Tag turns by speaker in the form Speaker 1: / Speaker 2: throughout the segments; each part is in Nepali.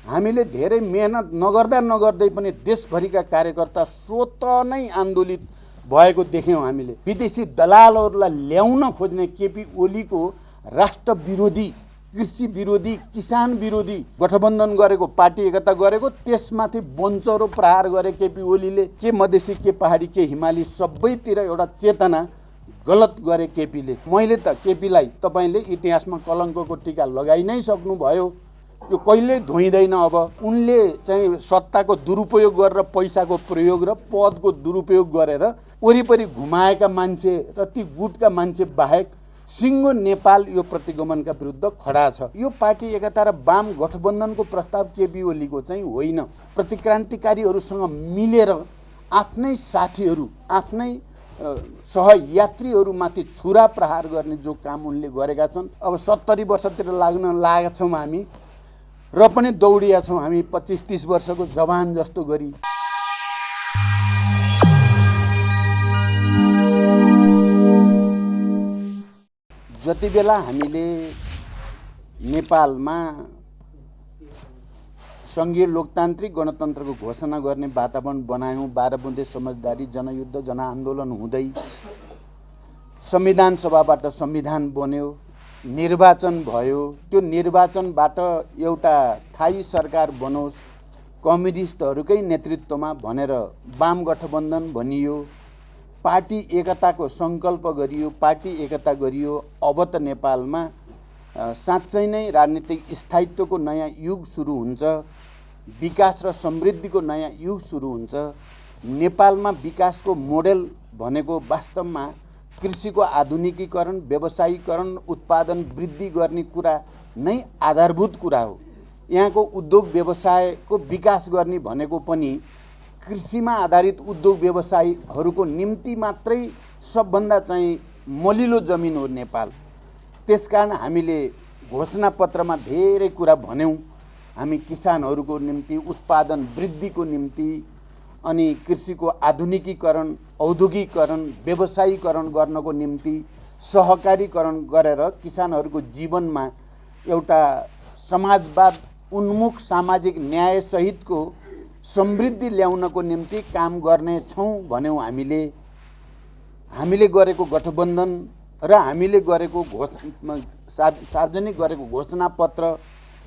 Speaker 1: हामीले धेरै मेहनत नगर्दै पनि देशभरिका कार्यकर्ता स्वत नै आन्दोलित भएको देख्यौँ। हामीले विदेशी दलालहरूलाई ल्याउन खोज्ने केपी ओलीको राष्ट्र विरोधी, कृषि विरोधी, किसान विरोधी गठबन्धन गरेको, पार्टी एकता गरेको, त्यसमाथि बन्चरो प्रहार गरे केपी ओलीले। के मधेसी, के पहाडी, के हिमाली सबैतिर एउटा चेतना गलत गरे केपीले। मैले त केपीलाई तपाईँले इतिहासमा कलङ्कको टीका लगाइ नै सक्नुभयो, यो कहिल्यै धोइँदैन। अब उनले चाहिँ सत्ताको दुरुपयोग गरेर, पैसाको प्रयोग र पदको दुरुपयोग गरेर वरिपरि घुमाएका मान्छे र ती गुटका मान्छे बाहेक सिङ्गो नेपाल यो प्रतिगमनका विरुद्ध खडा छ। यो पार्टी एकता र वाम गठबन्धनको प्रस्ताव केपी ओलीको चाहिँ होइन। प्रतिक्रान्तिकारीहरूसँग मिलेर आफ्नै साथीहरू, आफ्नै सहयात्रीहरूमाथि छुरा प्रहार गर्ने जो काम उनले गरेका छन्। अब 70 वर्षतिर लाग्न लागेका छौँ हामी र पनि दौडिया छौँ हामी 25-30 वर्षको जवान जस्तो गरी। जति बेला हामीले नेपालमा सङ्घीय लोकतान्त्रिक गणतन्त्रको घोषणा गर्ने वातावरण बनायौँ, 12 बुँदे समझदारी, जनयुद्ध, जनआन्दोलन हुँदै संविधान सभाबाट संविधान बन्यो, निर्वाचन भयो। त्यो निर्वाचनबाट एउटा थाई सरकार बनोस् कम्युनिस्टहरूकै नेतृत्वमा भनेर वाम गठबन्धन भनियो, पार्टी एकताको सङ्कल्प गरियो, पार्टी एकता गरियो। अब त नेपालमा साँच्चै नै राजनीतिक स्थायित्वको नयाँ युग सुरु हुन्छ, विकास र समृद्धिको नयाँ युग सुरु हुन्छ। नेपालमा विकासको मोडेल भनेको वास्तवमा कृषिको आधुनिकीकरण, व्यवसायीकरण, उत्पादन वृद्धि गर्ने कुरा नै आधारभूत कुरा हो। यहाँको उद्योग व्यवसायको विकास गर्ने भनेको पनि कृषिमा आधारित उद्योग व्यवसायीहरूको निम्ति मात्रै सबभन्दा चाहिँ मलिलो जमिन हो नेपाल। त्यसकारण हामीले घोषणापत्रमा धेरै कुरा भन्यौँ। हामी किसानहरूको निम्ति, उत्पादन वृद्धिको निम्ति, अनि कृषिको आधुनिकीकरण, औद्योगिकरण, व्यवसायीकरण गर्नको निम्ति सहकारीकरण गरेर किसानहरूको जीवनमा एउटा समाजवाद उन्मुख सामाजिक न्याय सहितको समृद्धि ल्याउनको निम्ति काम गर्नेछौँ भन्यौँ। हामीले गरेको गठबन्धन र हामीले गरेको सार्वजनिक गरेको घोषणापत्र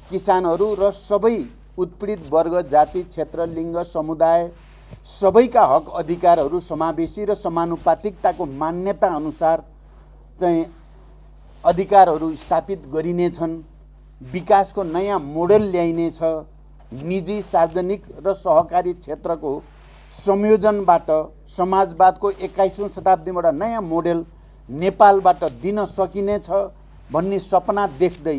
Speaker 1: किसानहरू र सबै उत्पीडित वर्ग, जाति, क्षेत्र, लिङ्ग, समुदाय सबैका हक अधिकारहरू समावेशी र समानुपातिकताको मान्यता अनुसार चाहिँ अधिकारहरू स्थापित गरिनेछन्। विकासको नयाँ मोडेल ल्याइनेछ। निजी, सार्वजनिक र सहकारी क्षेत्रको संयोजनबाट समाजवादको 21औं शताब्दीबाट नयाँ मोडेल नेपालबाट दिन सकिनेछ भन्ने सपना देख्दै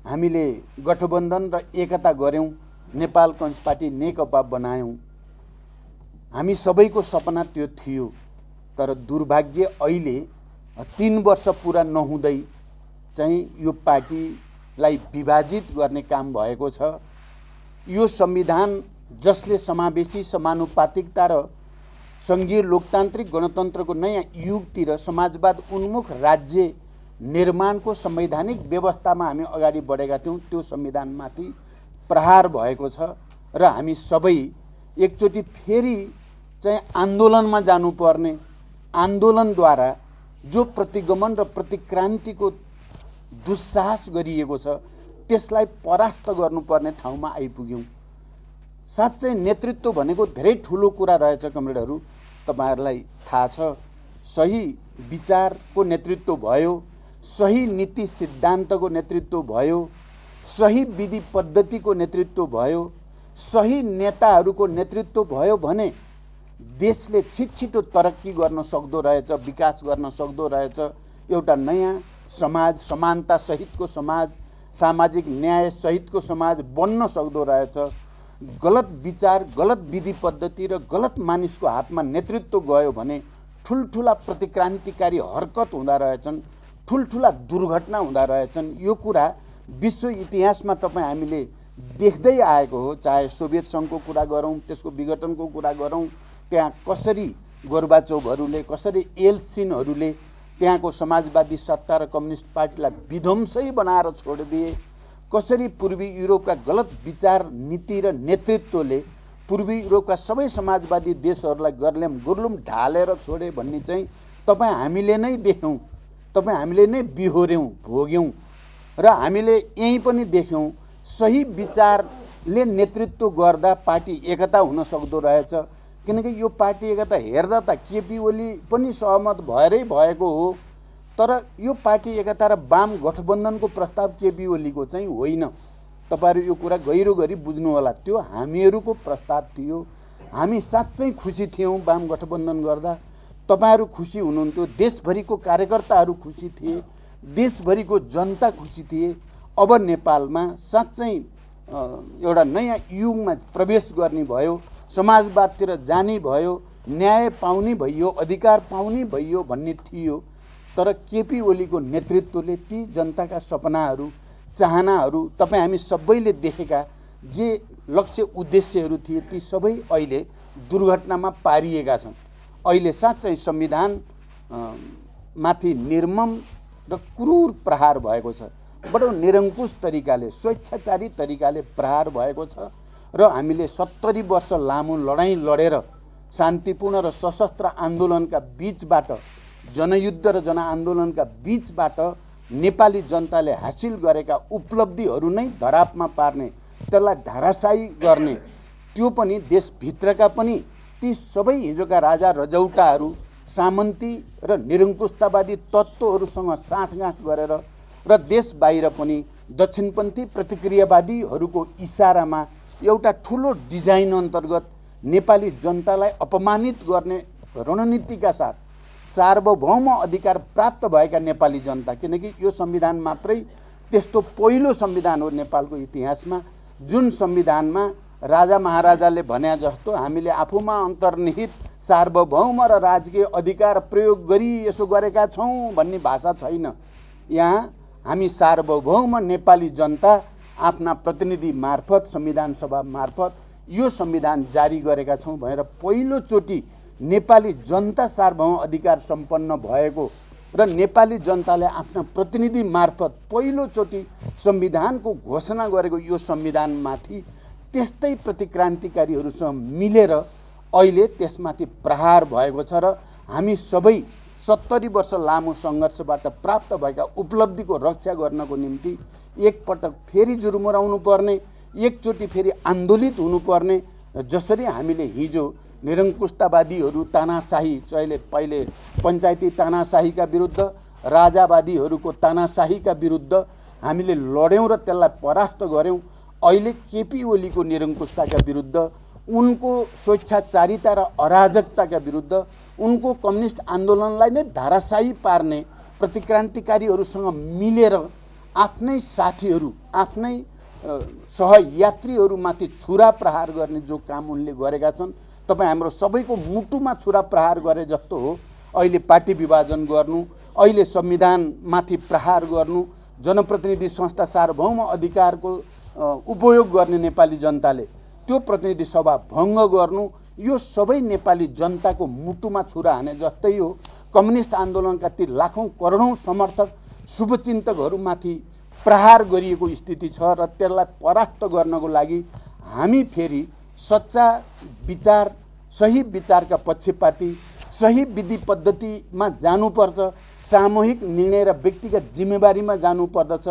Speaker 1: हामीले गठबन्धन र एकता गर्यौँ, नेपाल कम्युनिस्ट पार्टी नेकपा बनायौँ। हामी सबैको सपना त्यो थियो। तर दुर्भाग्य अहिले 3 वर्ष पुरा नहुँदै चाहिँ यो पार्टीलाई विभाजित गर्ने काम भएको छ। यो संविधान जसले समावेशी, समानुपातिकता र सङ्घीय लोकतान्त्रिक गणतन्त्रको नयाँ युगतिर समाजवाद उन्मुख राज्य निर्माणको संवैधानिक व्यवस्थामा हामी अगाडि बढेका थियौँ, त्यो संविधानमाथि प्रहार भएको छ र हामी सबै एकचोटि फेरि चाहिँ आन्दोलनमा जानुपर्ने, आन्दोलनद्वारा जो प्रतिगमन र प्रतिक्रान्तिको दुस्साहस गरिएको छ त्यसलाई परास्त गर्नुपर्ने ठाउँमा आइपुग्यौँ। साँच्चै नेतृत्व भनेको धेरै ठुलो कुरा रहेछ कमरेडहरू, तपाईँहरूलाई थाहा छ। सही विचारको नेतृत्व भयो, सही नीति सिद्धान्तको नेतृत्व भयो, सही विधि पद्धतिको नेतृत्व भयो, सही नेताहरूको नेतृत्व भयो भने देशले छिटो तरक्की गर्न सक्दो रहेछ, विकास गर्न सक्दो रहेछ। एउटा नयाँ समाज, समानता सहितको समाज, सामाजिक न्याय सहितको समाज बन्न सक्दो रहेछ। गलत विचार, गलत विधि पद्धति र गलत मानिसको हातमा नेतृत्व गयो भने ठुल्ठुला प्रतिक्रान्तिकारी हरकत हुँदा रहेछन्, ठुल्ठुला दुर्घटना हुँदा रहेछन्। यो कुरा विश्व इतिहासमा हामीले देख्दै आएको हो। चाहे सोभियत सङ्घको कुरा गरौँ, त्यसको विघटनको कुरा गरौँ, त्यहाँ कसरी गोर्बाचोभहरूले, कसरी एल्त्सिनहरूले त्यहाँको समाजवादी सत्ता र कम्युनिस्ट पार्टीलाई विध्वंसै बनाएर छोडिदिए, कसरी पूर्वी युरोपका गलत विचार नीति र नेतृत्वले पूर्वी युरोपका सबै समाजवादी देशहरूलाई गर्लेम गुर्लुम ढालेर छोडे भन्ने चाहिँ तपाईँ हामीले नै देख्यौँ, तपाईँ हामीले नै बिहोर्यौँ, भोग्यौँ र हामीले यहीँ पनि देख्यौँ सही विचारले नेतृत्व गर्दा पार्टी एकता हुन सक्दो रहेछ। किनकि यो पार्टी एकता हेर्दा त केपी ओली पनि सहमत भएरै भएको हो, तर यो पार्टी एकता र वाम गठबन्धनको प्रस्ताव केपी ओलीको चाहिँ होइन। तपाईहरु यो कुरा गहिरो गरी बुझ्नु होला। त्यो हामीहरूको प्रस्ताव थियो। हामी साँच्चै खुसी थियौँ वाम गठबन्धन गर्दा। तपाईहरु खुसी हुनुहुन्थ्यो, देशभरिको कार्यकर्ताहरू खुसी थिए, देशभरिको जनता खुसी थिए। अब नेपालमा साँच्चै एउटा नयाँ युगमा प्रवेश गर्ने भयो, समाजवादतिर जाने भयो, न्याय पाउने भइयो, अधिकार पाउने भइयो भन्ने थियो। तर केपी ओलीको नेतृत्वले ती जनताका सपनाहरू, चाहनाहरू, तपाईँ हामी सबैले देखेका जे लक्ष्य उद्देश्यहरू थिए ती सबै अहिले दुर्घटनामा पारिएका छन्। अहिले साँच्चै संविधान माथि निर्मम र क्रूर प्रहार भएको छ। बडो निरङ्कुश तरिकाले, स्वेच्छाचारी तरिकाले प्रहार भएको छ र हामीले 70 वर्ष लामो लडाईँ लडेर शान्तिपूर्ण र सशस्त्र आन्दोलनका बीचबाट, जनयुद्ध र जनआन्दोलनका बीचबाट नेपाली जनताले हासिल गरेका उपलब्धिहरू नै धरापमा पार्ने, त्यसलाई धराशायी गर्ने, त्यो पनि देशभित्रका पनि ती सबै हिजोका राजा रजौटाहरू, सामन्ती र निरङ्कुशतावादी तत्त्वहरूसँग साँठगाँठ गरेर र देश बाहिर पनि दक्षिणपन्थी प्रतिक्रियावादीहरूको इसारामा एउटा ठुलो डिजाइन अन्तर्गत नेपाली जनतालाई अपमानित गर्ने रणनीतिका साथ सार्वभौम अधिकार प्राप्त भएका नेपाली जनता, किनकि यो संविधान मात्रै त्यस्तो पहिलो संविधान हो नेपालको इतिहासमा जुन संविधानमा राजा महाराजाले भने जस्तो हामीले आफूमा अन्तर्निहित सार्वभौम र राजकीय अधिकार प्रयोग गरी यसो गरेका छौँ भन्ने भाषा छैन। यहाँ हामी सार्वभौम नेपाली जनता आफ्ना प्रतिनिधि मार्फत, संविधान सभा मार्फत यो संविधान जारी गरेका छौँ भनेर पहिलोचोटि नेपाली जनता सार्वभौम अधिकार सम्पन्न भएको र नेपाली जनताले आफ्ना प्रतिनिधि मार्फत पहिलोचोटि संविधानको घोषणा गरेको यो संविधानमाथि त्यस्तै प्रतिक्रान्तिकारीहरूसँग मिलेर अहिले त्यसमाथि प्रहार भएको छ र हामी सबै 70 वर्ष लामो सङ्घर्षबाट प्राप्त भएका उपलब्धिको रक्षा गर्नको निम्ति एकपटक फेरि जुरुमुराउनु पर्ने, एकचोटि फेरि आन्दोलित हुनुपर्ने। जसरी हामीले हिजो निरङ्कुशतावादीहरू, तानाशाही, पहिले पञ्चायती तानाशाहीका विरुद्ध, राजावादीहरूको तानाशाहीका विरुद्ध हामीले लड्यौँ र त्यसलाई परास्त गऱ्यौँ। अहिले केपी ओलीको निरङ्कुशताका विरुद्ध, उनको स्वेच्छाचारिता र अराजकताका विरुद्ध, उनको कम्युनिस्ट आन्दोलनलाई नै धाराशायी पार्ने प्रतिक्रान्तिकारीहरूसँग मिलेर आफ्नै साथीहरू, आफ्नै सहयात्रीहरूमाथि छुरा प्रहार गर्ने जो काम उनले गरेका छन्, तपाईँ हाम्रो सबैको मुटुमा छुरा प्रहार गरे जस्तो हो। अहिले पार्टी विभाजन गर्नु, अहिले संविधानमाथि प्रहार गर्नु, जनप्रतिनिधि संस्था सार्वभौम अधिकारको उपयोग गर्ने नेपाली जनताले त्यो प्रतिनिधि सभा भङ्ग गर्नु, यो सबै नेपाली जनताको मुटुमा छुरा हाने जस्तै हो। कम्युनिस्ट आन्दोलनका ती लाखौँ करोडौँ समर्थक, शुभचिन्तकहरूमाथि प्रहार गरिएको स्थिति छ र त्यसलाई परास्त गर्नको लागि हामी फेरि सच्चा विचार, सही विचारका पक्षपाती, सही विधि पद्धतिमा जानुपर्छ, सामूहिक निर्णय र व्यक्तिगत जिम्मेवारीमा जानुपर्दछ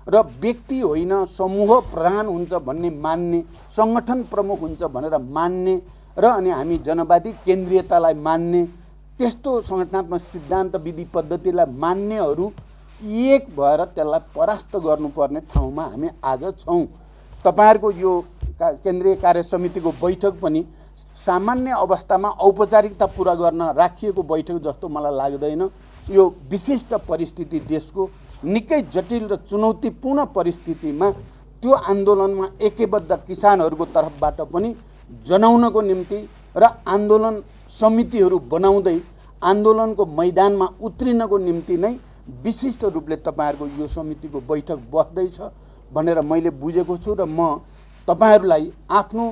Speaker 1: र व्यक्ति होइन समूह प्रधान हुन्छ भन्ने मान्ने, सङ्गठन प्रमुख हुन्छ भनेर मान्ने र अनि हामी जनवादी केन्द्रीयतालाई मान्ने, त्यस्तो सङ्गठनात्मक सिद्धान्त विधि पद्धतिलाई मान्नेहरू एक भएर त्यसलाई परास्त गर्नुपर्ने ठाउँमा हामी आज छौँ। तपाईँहरूको यो केन्द्रीय कार्य समितिको बैठक पनि सामान्य अवस्थामा औपचारिकता पुरा गर्न राखिएको बैठक जस्तो मलाई लाग्दैन। यो विशिष्ट परिस्थिति, देशको निकै जटिल र चुनौतीपूर्ण परिस्थितिमा त्यो आन्दोलनमा एकबद्ध किसानहरूको तर्फबाट पनि जनाउनको निम्ति र आन्दोलन समितिहरू बनाउँदै आन्दोलनको मैदानमा उत्रिनको निम्ति नै विशिष्ट रूपले तपाईँहरूको यो समितिको बैठक बस्दैछ भनेर मैले बुझेको छु र म तपाईँहरूलाई आफ्नो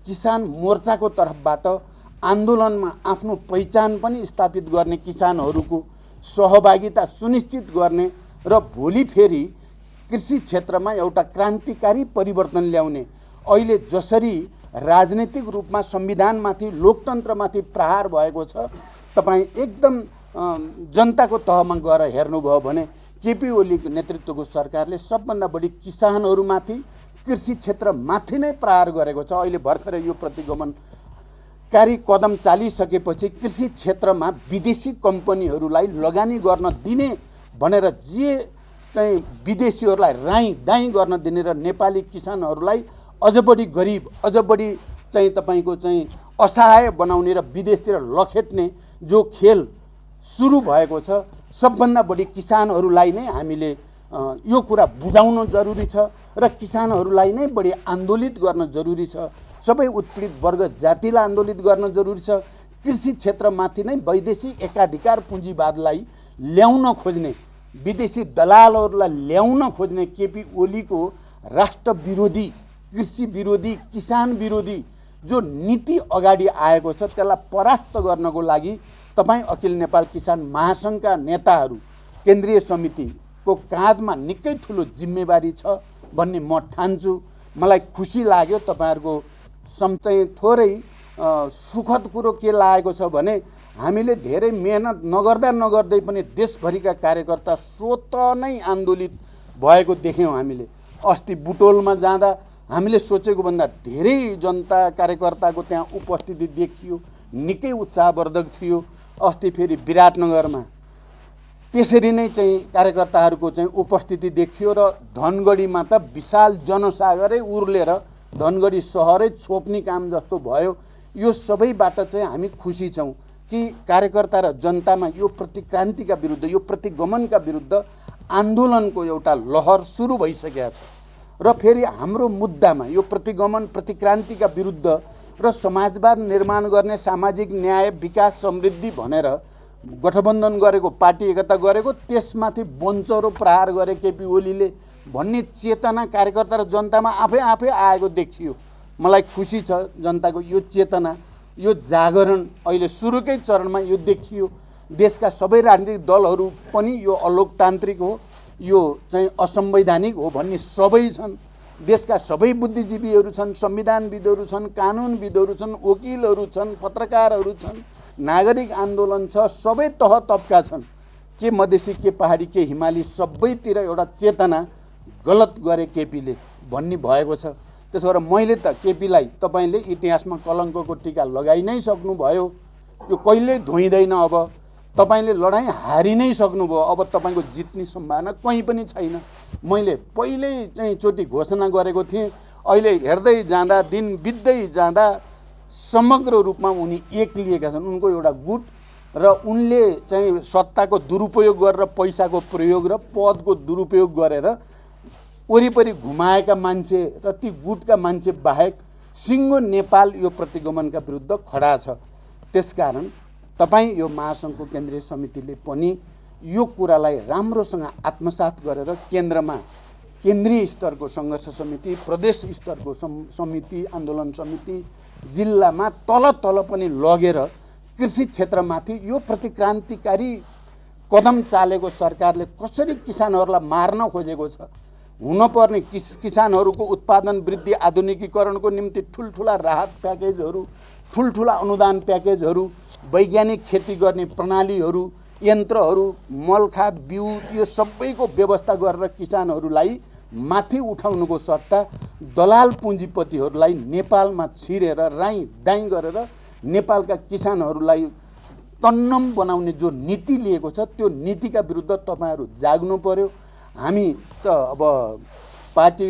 Speaker 1: किसान मोर्चाको तर्फबाट आन्दोलनमा आफ्नो पहिचान पनि स्थापित गर्ने, किसानहरूको सहभागिता सुनिश्चित गर्ने र भोलि फेरि कृषि क्षेत्रमा एउटा क्रान्तिकारी परिवर्तन ल्याउने, अहिले जसरी राजनीतिक रूपमा संविधानमाथि लोकतन्त्रमाथि प्रहार भएको छ, तपाईँ एकदम जनताको तहमा गएर हेर्नुभयो भने केपी ओलीको नेतृत्वको सरकारले सबभन्दा बढी किसानहरूमाथि, कृषि क्षेत्रमाथि नै प्रहार गरेको छ। अहिले भर्खरै यो प्रतिगमनकारी कदम चालिसकेपछि कृषि क्षेत्रमा विदेशी कम्पनीहरूलाई लगानी गर्न दिने भनेर जे चाहिँ विदेशीहरूलाई राई दाई गर्न दिने र नेपाली किसानहरूलाई अझ बढी गरिब, अझ बढी चाहिँ तपाईँको चाहिँ असहाय बनाउने र विदेशतिर लखेट्ने जो खेल सुरु भएको छ, सबभन्दा बढी किसानहरूलाई नै हामीले यो कुरा बुझाउन जरुरी छ र किसानहरूलाई नै बढी आन्दोलित गर्न जरुरी छ। सबै उत्पीडित वर्ग जातिलाई आन्दोलित गर्न जरुरी छ। कृषि क्षेत्रमाथि नै वैदेशिक एकाधिकार पुँजीवादलाई ल्याउन खोज्ने, विदेशी दलालहरूलाई ल्याउन खोज्ने केपी ओलीको राष्ट्र विरोधी, कृषि विरोधी, किसान विरोधी जो नीति अगाडि आएको छ, त्यसलाई परास्त गर्नको लागि तपाईँ अखिल नेपाल किसान महासङ्घका नेताहरू, केन्द्रीय समितिको काँधमा निकै ठुलो जिम्मेवारी छ भन्ने म ठान्छु। मलाई खुसी लाग्यो। तपाईँहरूको चाहिँ थोरै सुखद कुरो के लागेको छ भने हामीले धेरै मेहनत नगर्दै पनि देशभरिका कार्यकर्ता स्वतः नै आन्दोलित भएको देख्यौँ। हामीले अस्ति बुटोलमा जाँदा हामीले सोचेको भन्दा धेरै जनता कार्यकर्ताको त्यहाँ उपस्थिति देखियो, निकै उत्साहवर्धक थियो। अस्ति फेरि विराटनगरमा त्यसरी नै चाहिँ कार्यकर्ताहरूको चाहिँ उपस्थिति देखियो र धनगढीमा त विशाल जनसागरै उर्लेर धनगढी सहरै छोप्ने काम जस्तो भयो। यो सबैबाट चाहिँ हामी खुसी छौँ कि कार्यकर्ता र जनतामा यो प्रतिक्रान्तिका विरुद्ध, यो प्रतिगमनका विरुद्ध आन्दोलनको एउटा लहर सुरु भइसकेको छ र फेरि हाम्रो मुद्दामा यो प्रतिगमन प्रतिक्रान्तिका विरुद्ध र समाजवाद निर्माण गर्ने, सामाजिक न्याय, विकास, समृद्धि भनेर गठबन्धन गरेको, पार्टी एकता गरेको, त्यसमाथि बन्चरो प्रहार गरे केपी ओलीले भन्ने चेतना कार्यकर्ता र जनतामा आफै आएको देखियो। मलाई खुसी छ जनताको यो चेतना, यो जागरण अहिले सुरुकै चरणमा यो देखियो। देशका सबै राजनीतिक दलहरू पनि यो अलोकतान्त्रिक हो, यो चाहिँ असंवैधानिक हो भन्ने सबै छन्। देशका सबै बुद्धिजीवीहरू छन्, संविधानविदहरू छन्, कानुनविदहरू छन्, वकिलहरू छन्, पत्रकारहरू छन्, नागरिक आन्दोलन छ, सबै तह तबका छन्। के मधेसी, के पहाडी, के हिमाली, सबैतिर एउटा चेतना गलत गरे केपीले भन्ने भएको छ। त्यसो भएर मैले त केपीलाई तपाईँले इतिहासमा कलङ्कको टीका लगाइ नै सक्नुभयो, यो कहिल्यै धोइँदैन। अब तपाईँले लडाइँ हारि नै सक्नुभयो, अब तपाईँको जित्ने सम्भावना कहीँ पनि छैन। मैले पहिल्यै चाहिँ चोटि घोषणा गरेको थिएँ। अहिले हेर्दै जाँदा, दिन बित्दै जाँदा समग्र रूपमा उनी एक्लिएका छन्। उनको एउटा गुट र उनले चाहिँ सत्ताको दुरुपयोग गरेर, पैसाको प्रयोग र पदको दुरुपयोग गरेर वरिपरि घुमाएका मान्छे र ती गुटका मान्छे बाहेक सिङ्गो नेपाल यो प्रतिगमनका विरुद्ध खडा छ। त्यसकारण तपाईँ यो महासङ्घको केन्द्रीय समितिले पनि यो कुरालाई राम्रोसँग आत्मसात गरेर केन्द्रमा केन्द्रीय स्तरको सङ्घर्ष समिति, प्रदेश स्तरको समिति, आन्दोलन समिति, जिल्लामा तल पनि लगेर कृषि क्षेत्रमाथि यो प्रतिक्रान्तिकारी कदम चालेको सरकारले कसरी किसानहरूलाई मार्न खोजेको छ, हुनपर्ने किसानहरूको उत्पादन वृद्धि, आधुनिकीकरणको निम्ति ठुल्ठुला राहत प्याकेजहरू, ठुल्ठुला अनुदान प्याकेजहरू, वैज्ञानिक खेती गर्ने प्रणालीहरू, यन्त्रहरू, मलखाद, बिउ, यो सबैको व्यवस्था गरेर किसानहरूलाई माथि उठाउनुको सट्टा दलाल पुँजीपतिहरूलाई नेपालमा छिरेर राई दाई गरेर नेपालका किसानहरूलाई तन्नम बनाउने जो नीति लिएको छ, त्यो नीतिका विरुद्ध तपाईँहरू जाग्नु पर्यो। हामी त अब पार्टी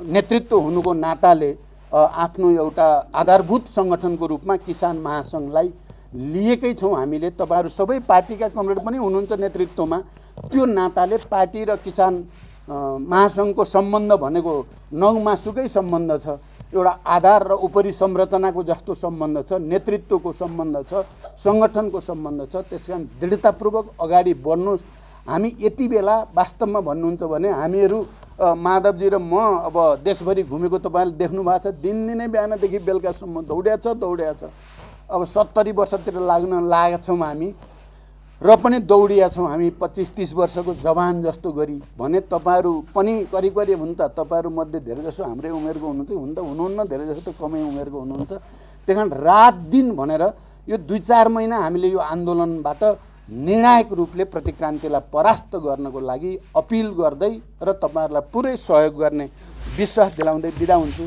Speaker 1: नेतृत्व हुनुको नाताले आफ्नो एउटा आधारभूत सङ्गठनको रूपमा किसान महासङ्घलाई लिएकै छौँ हामीले। तपाईँहरू सबै पार्टीका कमरेड पनि हुनुहुन्छ नेतृत्वमा। त्यो नाताले पार्टी र किसान महासङ्घको सम्बन्ध भनेको नौमासुकै सम्बन्ध छ, एउटा आधार र उपरि संरचनाको जस्तो सम्बन्ध छ, नेतृत्वको सम्बन्ध छ, सङ्गठनको सम्बन्ध छ। त्यसकारण दृढतापूर्वक अगाडि बढ्नुहोस्। हामी यति बेला वास्तवमा भन्नुहुन्छ भने हामीहरू माधवजी र म अब देशभरि घुमेको तपाईँले देख्नु भएको छ, दिनदिनै बिहानदेखि बेलुकासम्म दौड्या छ। अब 70 वर्षतिर लाग्न लागेका छौँ हामी। र पनि दौडिया छौँ हामी 25-30 वर्षको जवान जस्तो गरी भने तपाईँहरू पनि करिब करिब हुन् त तपाईँहरूमध्ये धेरै जसो हाम्रै उमेरको हुनुहुन्छ हुन त हुनुहुन्न धेरै जसो त कमै उमेरको हुनुहुन्छ त्यही कारण रात दिन भनेर यो 2-4 महिना हामीले यो आन्दोलनबाट निर्णायक रूपले प्रतिक्रान्तिलाई परास्त गर्नको लागि अपिल गर्दै र तपाईँहरूलाई पुरै सहयोग गर्ने विश्वास दिलाउँदै बिदा हुन्छु।